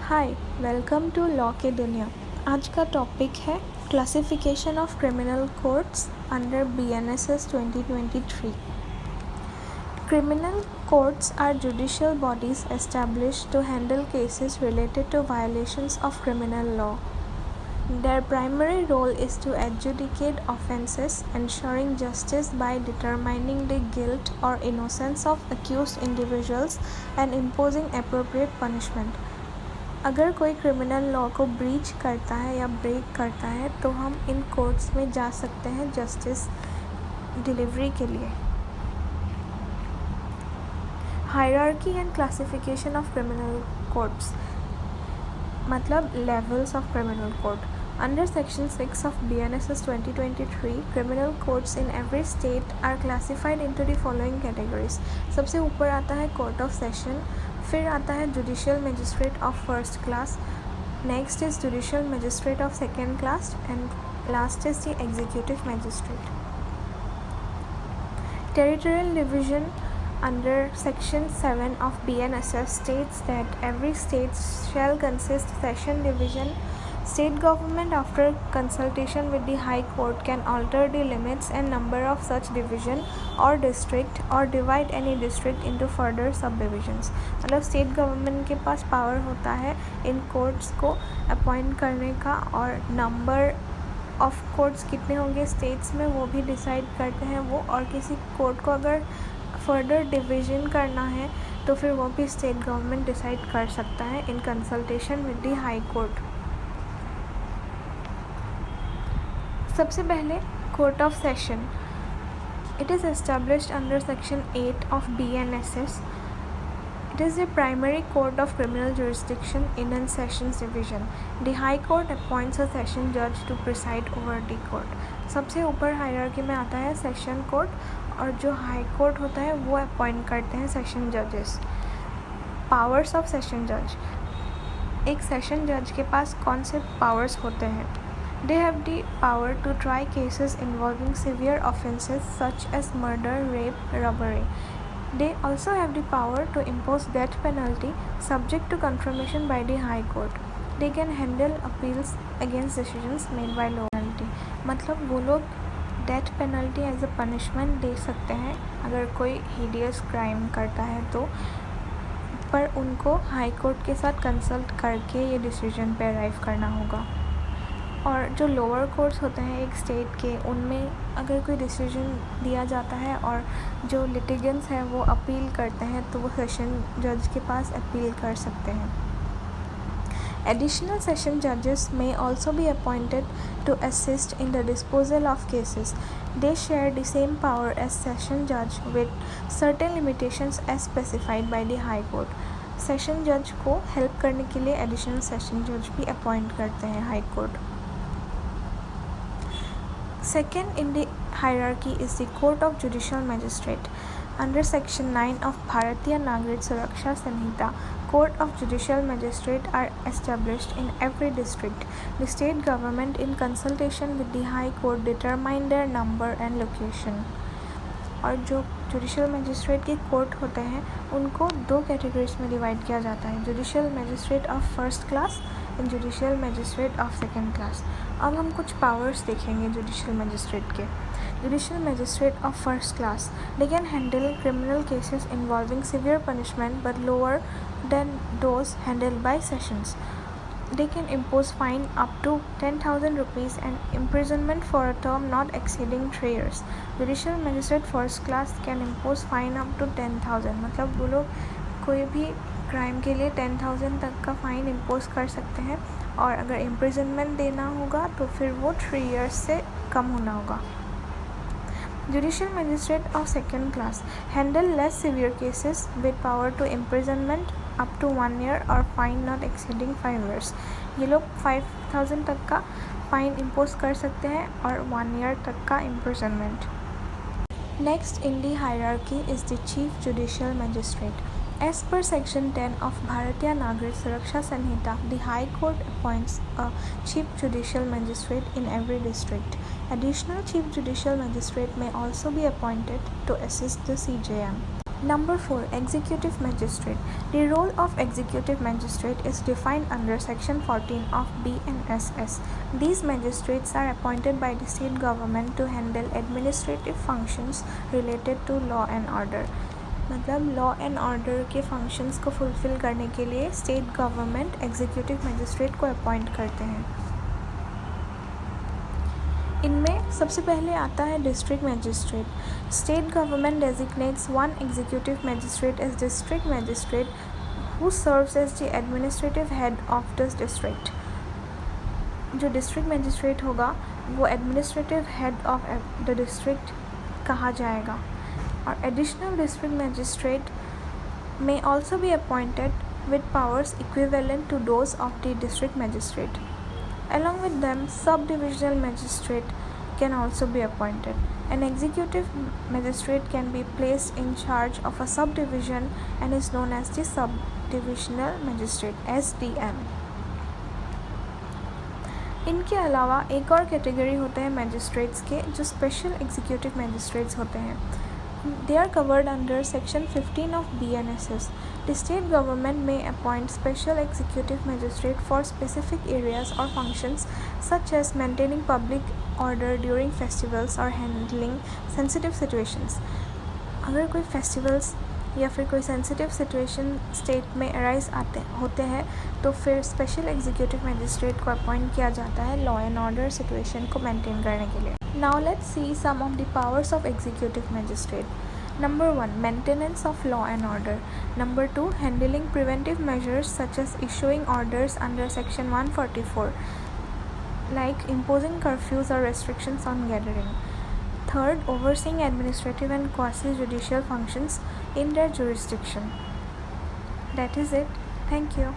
Hi, welcome to law के दुनिया। आज का टॉपिक है classification of criminal courts under BNSS 2023। Criminal courts are judicial bodies established to handle cases related to violations of criminal law. Their primary role is to adjudicate offenses, ensuring justice by determining the guilt or innocence of accused individuals and imposing appropriate punishment. अगर कोई criminal law को breach करता है या break करता है तो हम इन कोर्ट्स में जा सकते हैं जस्टिस डिलीवरी के लिए। Hierarchy and classification of criminal courts मतलब levels of criminal court. Under Section 6 of BNSS 2023, criminal courts in every state are classified into the following categories. सबसे ऊपर आता है कोर्ट ऑफ सेशन, फिर आता है judicial magistrate of first class, next is judicial magistrate of second class and last is the executive magistrate. Territorial division under Section 7 of BNSS states that every state shall consist session division. State government, after consultation with the High Court, can alter the limits and number of such division or district or divide any district into further subdivisions. मतलब state government के पास power होता है इन courts को appoint करने का, और number of courts कितने होंगे स्टेट्स में वो भी डिसाइड करते हैं वो, और किसी कोर्ट को अगर फर्दर डिवीजन करना है तो फिर वो भी स्टेट गवर्नमेंट डिसाइड कर सकता है in consultation with the high court. सबसे पहले court of session. It is established under section 8 of BNSS. It is the primary court of criminal jurisdiction in a sessions division. The High Court appoints a session judge to preside over the court. सबसे ऊपर hierarchy में आता है session court, और जो high court होता है वो अपॉइंट करते हैं सेशन जजेस। पावर्स ऑफ सेशन जज। एक सेशन जज के पास कौन से पावर्स होते हैं? They have the power to try cases involving severe offenses such as murder, rape, robbery. They also have the power to impose death penalty subject to confirmation by the High Court. They can handle appeals against decisions made by lower penalty. मतलब वो लोग death penalty as a punishment दे सकते हैं अगर कोई hideous crime करता है तो, पर उनको हाई कोर्ट के साथ कंसल्ट करके ये डिसीजन पे अराइव करना होगा। और जो लोअर कोर्ट्स होते हैं एक स्टेट के, उनमें अगर कोई डिसीजन दिया जाता है और जो लिटिगेंट्स हैं वो अपील करते हैं तो वो सेशन जज के पास अपील कर सकते हैं। Additional session judges may also be appointed to assist in the disposal of cases. They share the same power as session judge with certain limitations as specified by the High Court. Session जज को help करने के लिए additional session जज भी appoint करते हैं high court. Second in the hierarchy is the Court of Judicial Magistrate. Under Section 9 of Bharatiya Nagrik Suraksha Sanhita, Court of Judicial Magistrate are established in every district. The state government, in consultation with the High Court, determine their number and location. और जो judicial magistrate के court होते हैं उनको दो categories में divide किया जाता है, judicial magistrate of first class and judicial magistrate of second class. अब हम कुछ पावर्स देखेंगे जुडिशल मजिस्ट्रेट के। Judicial magistrate of first class, they can handle criminal cases involving severe punishment but lower than those handled by sessions. They can impose fine up to 10,000 rupees and imprisonment for a term not exceeding 3 years. Judicial magistrate first class can impose fine up to 10,000. मतलब वो लोग कोई भी crime के लिए 10,000 तक का fine impose कर सकते हैं, और अगर इम्प्रिजनमेंट देना होगा तो फिर वो 3 years से कम होना होगा। Judicial magistrate of second class handle less severe cases with power to imprisonment up to 1 year और फाइन नॉट एक्सीडिंग 5 years. ये लोग 5,000 तक का फाइन इम्पोज कर सकते हैं और 1 year तक का imprisonment. Next in the hierarchy is the chief judicial magistrate. As per Section 10 of Bharatiya Nagrik Suraksha Sanhita, the High Court appoints a Chief Judicial Magistrate in every district. Additional Chief Judicial Magistrate may also be appointed to assist the CJM. Number 4. Executive Magistrate. The role of Executive Magistrate is defined under Section 14 of BNSS. These magistrates are appointed by the state government to handle administrative functions related to law and order. मतलब law and order के functions को fulfil करने के लिए state government executive magistrate को appoint करते हैं। इनमें सबसे पहले आता है district magistrate. State government designates one executive magistrate as district magistrate who serves as the administrative head of this district. जो डिस्ट्रिक्ट मैजिस्ट्रेट होगा वो administrative head of the district कहा जाएगा। और additional district magistrate may also be appointed with powers equivalent to those of the district magistrate. Along with them, subdivisional magistrate can also be appointed. An executive magistrate can be placed in charge of a subdivision and is known as the subdivisional magistrate (SDM). इनके अलावा एक और category होते हैं magistrates के जो special executive magistrates होते हैं। They are covered under Section 15 of BNSS. The state government may appoint special executive magistrate for specific areas or functions such as maintaining public order during festivals or handling sensitive situations. अगर कोई festivals या फिर कोई sensitive situation state में arise होते हैं तो फिर स्पेशल एग्जीक्यूटिव मैजिस्ट्रेट को अपॉइंट किया जाता है लॉ एंड ऑर्डर सिचुएशन को मेंटेन करने के लिए। Now let's see some of the powers of executive magistrate. Number 1. Maintenance of law and order. Number 2. Handling preventive measures such as issuing orders under Section 144, like imposing curfews or restrictions on gathering. Third, overseeing administrative and quasi-judicial functions in their jurisdiction. That is it. Thank you.